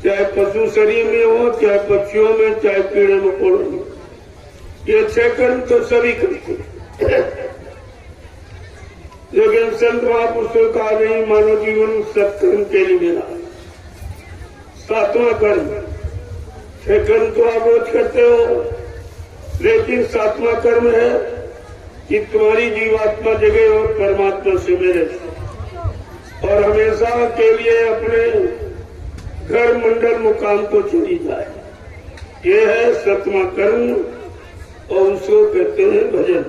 चाहे पशु शरीर में हो, चाहे पक्षियों में, चाहे कीड़े मकोड़ों में। ये 6 कर्म तो सभी करते हैं, लेकिन संत महापुरुषों का नहीं, मानव जीवन सत्कर्म के लिए मिला। 7वां कर्म, 6 कर्म तो आप रोज करते हो, लेकिन 7वां कर्म है कि तुम्हारी जीवात्मा जगे और परमात्मा से मिले और हमेशा के लिए अपने घर मंडल मुकाम को चली जाए। ये है 7वां कर्म और उसको कहते हैं भजन।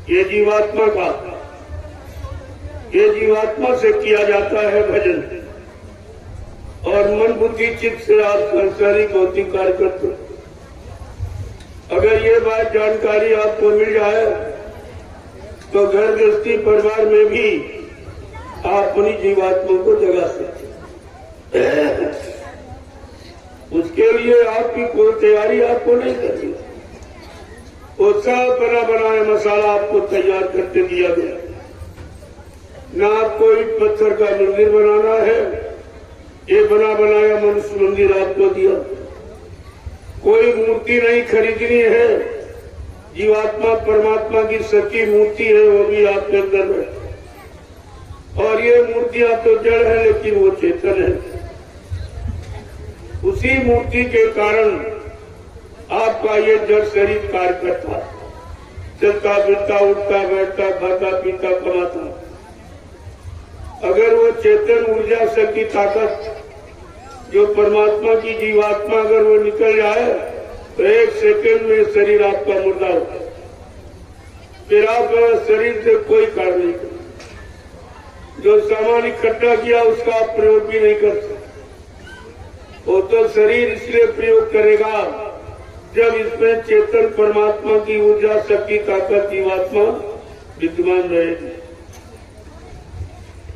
ये जीवात्मा से किया जाता है भजन। और मन बुद्धि चित्त से आप संसारिक भौतिक कार्य करते हो। अगर ये बात जानकारी आपको मिल जाए तो घर गृहस्थी परिवार में भी आप अपनी जीवात्मा को जगा सकते। उसके लिए आपकी कोई तैयारी आपको नहीं करनी। वो सब बना बनाया मसाला आपको तैयार करके दिया गया। न आपको ईट पत्थर का मंदिर बनाना है, ये बना बनाया मनुष्य मंदिर आपको दिया। कोई मूर्ति नहीं खरीदनी है, जीवात्मा परमात्मा की सच्ची मूर्ति है, वो भी आपके अंदर है। और ये मूर्तियां तो जड़ है, लेकिन वो चेतन है। उसी मूर्ति के कारण आपका ये जड़ शरीर कार्य करता, चलता फिरता, उठता बैठता, खाता पीता, कमाता। अगर वो चेतन ऊर्जा शक्ति ताकत जो परमात्मा की जीवात्मा अगर वो निकल जाए तो 1 सेकंड में शरीर आपका मुर्दा होता है। फिर आप शरीर से कोई कार्य नहीं कर, जो सामान इकट्ठा किया उसका आप प्रयोग भी नहीं कर सकते। वो तो शरीर इसलिए प्रयोग करेगा जब इसमें चेतन परमात्मा की ऊर्जा शक्ति ताकत जीवात्मा विद्यमान रहेगी।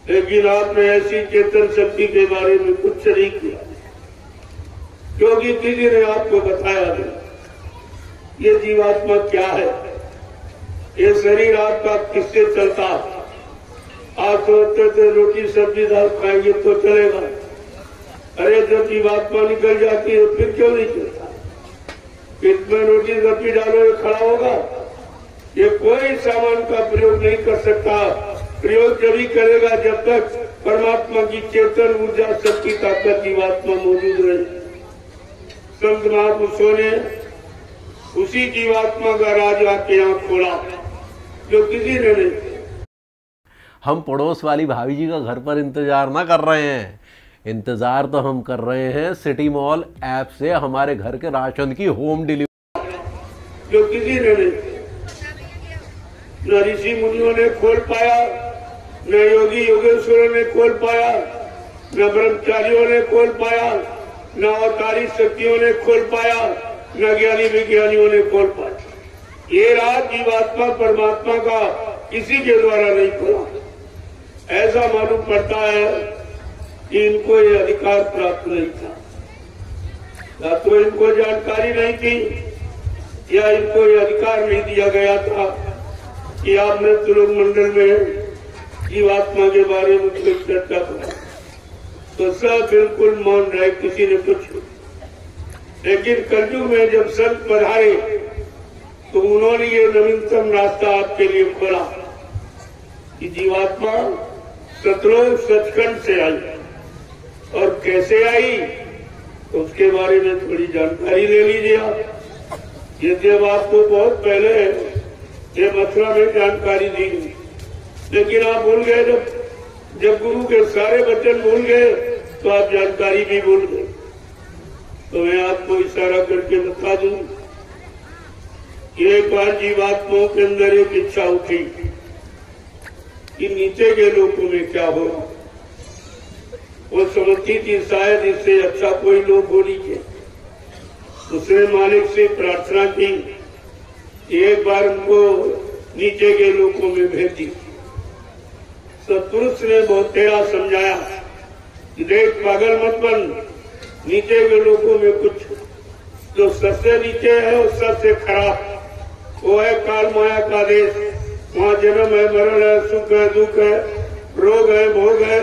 लेकिन आपने ऐसी चेतन शक्ति के बारे में कुछ नहीं किया, क्योंकि किसी ने आपको बताया नहीं ये जीवात्मा क्या है। ये शरीर आपका किससे चलता। आप सोचते थे रोटी सब्जी दाल खाएंगे तो चलेगा। अरे जब जीवात्मा निकल जाती है फिर क्यों नहीं चलता। इसमें रोटी सब्जी डालो ये खड़ा होगा। ये कोई सामान का प्रयोग नहीं कर सकता। प्रयोग जब करेगा जब तक परमात्मा की चेतन ऊर्जा शक्ति ताकत जीवात्मा मौजूद रहे। संत महापुरुषों ने उसी जीवात्मा का राज आपके यहाँ खोला जो किसी ने नहीं। हम पड़ोस वाली भाभी जी का घर पर इंतजार ना कर रहे हैं, इंतजार तो हम कर रहे हैं सिटी मॉल ऐप से हमारे घर के राशन की होम डिलीवरी जो किसी ने नहीं। न ऋषि मुनियों ने खोल पाया, न योगी योगेश्वरों ने खोल पाया, न ब्रह्मचारियों ने खोल पाया, न अवतारी शक्तियों ने खोल पाया, न ज्ञानी विज्ञानियों ने खोल पाया। ये राज जीवात्मा परमात्मा का किसी के द्वारा नहीं खोला। ऐसा मालूम पड़ता है कि इनको ये अधिकार प्राप्त नहीं था, या तो इनको जानकारी नहीं थी या इनको ये अधिकार नहीं दिया गया था कि आपने त्रिलोक मंडल में जीवात्मा के बारे में कुछ चर्चा करा। तो सब बिल्कुल मौन रहे, किसी ने कुछ। लेकिन कलयुग में जब संत पधारे तो उन्होंने ये नवीनतम रास्ता आपके लिए खोला कि जीवात्मा सतलोक सचखंड से आई। और कैसे आई तो उसके बारे में थोड़ी जानकारी ले लीजिए आप। यदि अब आपको बहुत पहले ये मथुरा में जानकारी दी गई, लेकिन आप भूल गए। जब गुरु के सारे वचन भूल गए तो आप जानकारी भी भूल गए। तो मैं आपको इशारा करके बता दूं कि एक बार जीवात्माओं के अंदर एक इच्छा उठी कि नीचे के लोगों में क्या हो। वो समझती थी शायद इससे अच्छा कोई लोग हो लीजिए। उसने मालिक से प्रार्थना की, एक बार उनको नीचे के लोगों में भेज दी। सतपुरुष ने बहुत टेढ़ा समझाया कि देख पागल मत बन, नीचे के लोगों में कुछ जो सबसे नीचे है और सबसे खराब वो है काल माया का देश। वहाँ जन्म है, मरण है, सुख है, दुख है, रोग है, भोग है,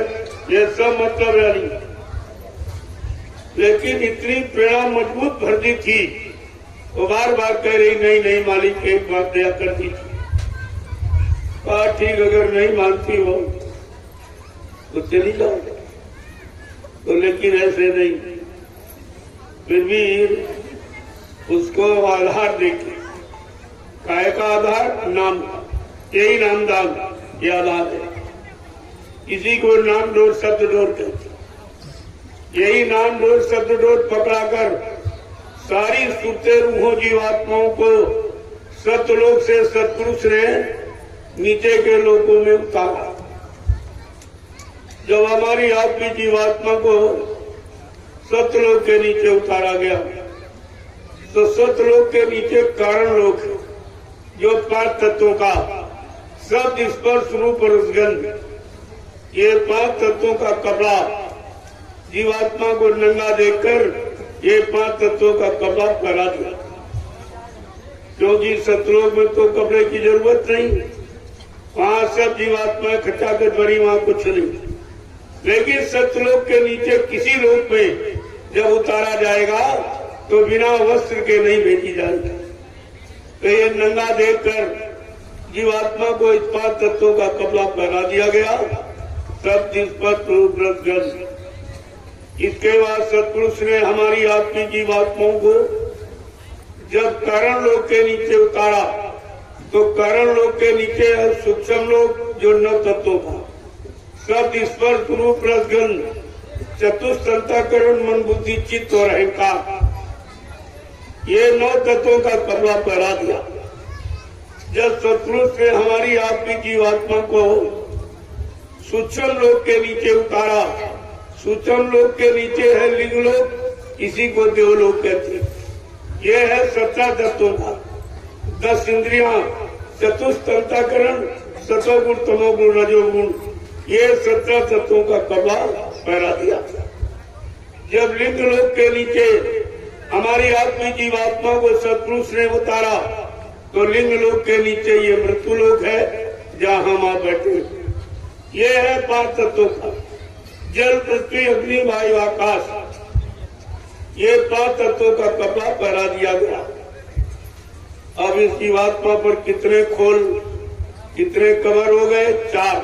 ये सब मतलब नहीं। लेकिन इतनी प्रेरणा मजबूत भर दी थी, वो बार बार कह रही नहीं नहीं मालिक एक बात दया कर दी थी। कहा ठीक, अगर नहीं मानती हो तो चली जाओ। तो लेकिन ऐसे नहीं, फिर भी उसको आधार देके, काय का आधार नाम, यही नामदान ये आधार है। इसी को नाम डोर शब्द डोर कहते, यही नाम डोर शब्द डोर पकड़ाकर सारी सुप्ते रूहों जीवात्माओं को सतलोक से सत्पुरुष ने नीचे के लोकों में उतारा। जब हमारी आपकी जीवात्मा को सतलोक के नीचे उतारा गया तो सतलोक के नीचे कारण लोक जो पांच तत्वों का शब्द स्पर्श रूप रसगंध, ये पांच तत्वों का कपड़ा जीवात्मा को नंगा देखकर ये पांच तत्वों का कपड़ा पहना दिया। क्योंकि सतलोक में तो कपड़े की जरूरत नहीं, वहां सब जीवात्मा खचाखच भरी, वहां कुछ नहीं। लेकिन सतलोक के नीचे किसी लोक में जब उतारा जाएगा तो बिना वस्त्र के नहीं भेजी जाएगी। तो ये नंगा देखकर जीवात्मा को इस पांच तत्वों का कपड़ा पहना दिया गया, सब जिसपत रूप रसगंध। इसके बाद सत्पुरुष ने हमारी आपकी जीवात्माओं को जब कारण लोक के नीचे उतारा तो कारण लोक के नीचे है सूक्ष्म लोक जो 9 तत्वों का शब्द स्पर्श रूप रसगंध, चतुष्टंताकरण मन बुद्धि चित्त और अहंकार, ये 9 तत्वों का कपड़ा पहना दिया। जब सत्पुरुष ने हमारी आपकी जीवात्मा को सूक्ष्म लोक के नीचे उतारा, सूक्ष्म लोक के नीचे है लिंग लोक, इसी को देवलोक कहते हैं। ये है 17 तत्वों का 10 इंद्रियां, चतुष्टंताकरण, सतोगुण तमोगुण रजोगुण, ये 17 तत्वों का कपड़ा पहना दिया। जब लिंग लोक के नीचे हमारी आपकी जीवात्मा को सत्पुरुष ने उतारा तो लिंग लोक के नीचे ये मृत्यु लोक है जहाँ हम आप बैठे। ये है 5 तत्वों का जल पृथ्वी अग्नि वायु आकाश, ये 5 तत्वों का कपड़ा पहना दिया गया। अब इस जीवात्मा पर कितने खोल, कितने कवर हो गए? 4,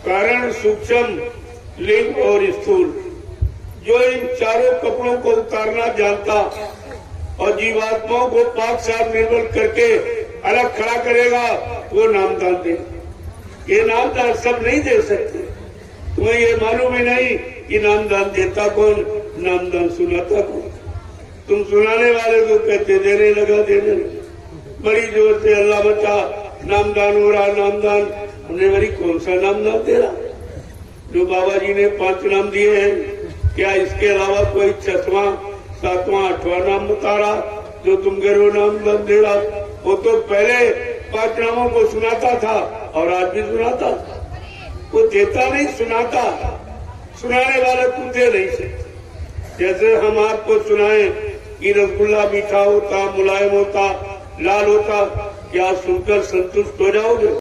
कारण, सूक्ष्म, लिंग और स्थूल। जो इन चारों कपड़ों को उतारना जानता और जीवात्माओं को पाक साफ निर्मल करके अलग खड़ा करेगा वो नामदान दे। ये नामदान सब नहीं दे सकते। तुम्हें ये मालूम ही नहीं कि नामदान देता कौन, नामदान सुनाता कौन। तुम सुनाने वाले को कहते देने लगा, देने लगा, बड़ी जोर से अल्लाह बचा, नामदान हो रहा, नामदान। हमने बड़ी कौन सा नामदान दे रहा? जो बाबा जी ने 5 नाम दिए हैं, क्या इसके अलावा कोई 6वां 7वां 8वां नाम बता रहा जो तुम गैरो नामदान दे रहा? वो तो पहले 5 नामों को सुनाता था और आज भी सुनाता। वो देता नहीं, सुनाता। सुनाने वाले कुछ दे नहीं सकते। जैसे हम आपको सुनाएं कि रसगुल्ला मीठा होता, मुलायम होता, लाल होता, क्या सुनकर संतुष्ट हो जाओगे?